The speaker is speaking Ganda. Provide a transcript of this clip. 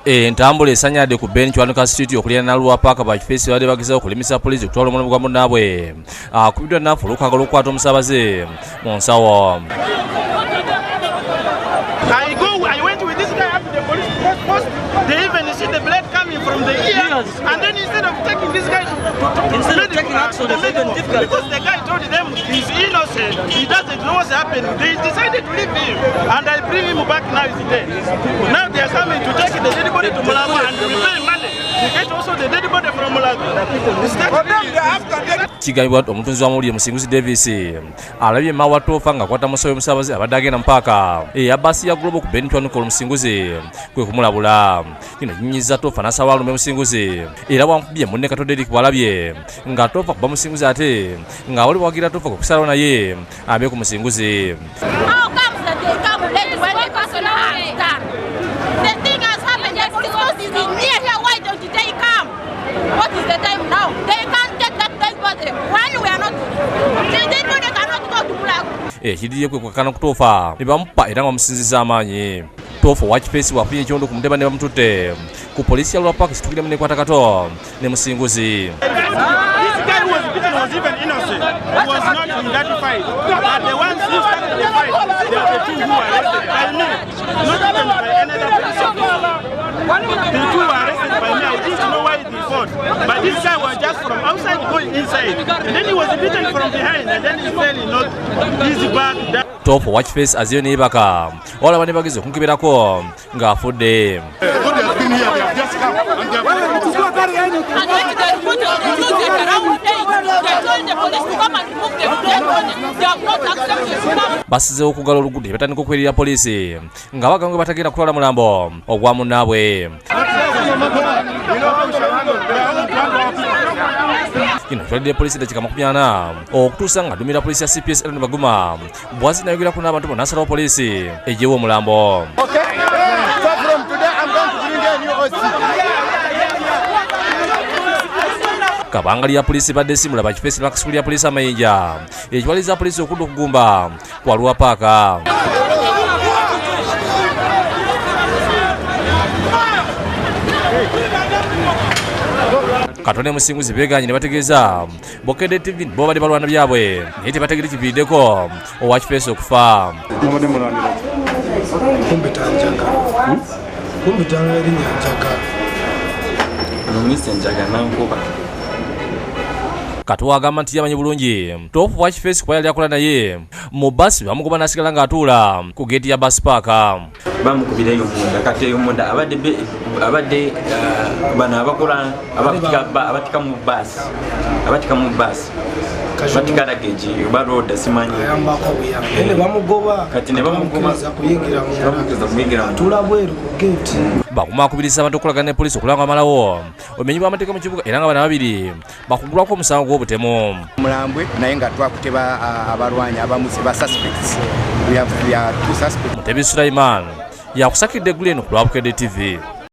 Entambula esanyadde ku Ben Chwanuka Street okulira na Lua Park ba kifeesi badde bagezaho okulimisa poliisi kutwala omulimu gwa munnaabwe akubiddwa naafu olw'okwagala okukwata omusaabaze mu nsawo. I went with this guy up to the police post. They even see the blood coming from the ear, and then instead of taking this guy to taking action, they made it difficult because the guy told them he's innocent, he doesn't know what's happened. They decided to leave him, and I bring him back now. He's dead. Now they are coming to take the dead body to Mulago and we pay money to get also the dead body from Mulago. Kigambibwa omutunzi w'amawulire Musinguzi Davis alabye Mawa Tofa ng'akwata musawo w'omusaabaze abadde agenda mu paaka eya bbaasi ya Global ku Ben Chwanuka Musinguzi kwe kumulabula. Kino kinyinyiza Tofa n'asaba alume Musinguzi era bwamukubye munne Kato Derrick bw'alabye nga Tofa kuba Musinguzi ate ng'awali bwagira Tofa kwe kusalawo naye ambe ku Musinguzi. What is the time now? They can't get that dead body. When we are not, the dead body cannot go to Mulago. Kiddiye kwe kwekana ku Tofa ne bamupa era nga bamusinziza amaanyi. Tofa wa kifeesi wafunye ekyondo ku Mudeba ne bamututte ku poliisi ya Lua Park kitukire mu nekwata Kato ne Musinguzi. Was even innocent. He was not in that fight. But the ones who started the fight, they are the two who were arrested by me. Not even by another police officer. The two were arrested by me. I didn't know why they fought. But this guy was just from outside going inside. And then he was beaten from behind. And then he fell in not easy back. Tofa wa kifeesi aziyo ne yebaka olaba ne bageze okumukeberako ng'afudde. Basizeho okugala oluguudo batandika okwerera poliisi nga bagambye batagenda kutwala mulambo ogwa munnaabwe. Kino kitwalidde poliisi eddakiika 40 okutuusa nga ddumira poliisi ya CPS Ellen Baguma bw'azina ayogerako n'abantu bonna n'asalawo poliisi eggyewo omulambo. Kabangali ya poliisi badde simula ba kifeesi bakasukuli ya poliisi amayinja ekitwaliza poliisi okudda okugumba kwa Lua Park. Kato ne Musinguzi beeganye ne bategeeza Bokedde TV bo badde balwana byabwe naye tebategedde kiviiriddeko owa kifeesi okufa. Kumbitanga erinnya Njaga. Kato agamba nti yamanyi bulungi Tofa wa kifeesi kuba yali akola naye mu basi bamugoba n'asigala ng'atuula ku geeti ya basi paaka. Bamukubirayo munda kati eyo munda abadde bano abakola abatika mu basi batika lageji baroda simanyi kati ne bamugoba kuyingira tulabweru ku geeti. Bakumakubiriza abantu okulagana ne poliisi okulanga amalawo omenyi bw'amateeka mu kibuga era nga bana babiri bakugulwako omusango gw'obutemu. Mulambwe naye nga twakuteba abalwanyi abamu ba suspects. We have two suspects. Mutebi Sulaiman yakusakidde eggulu eno ku lwa Bukedde TV.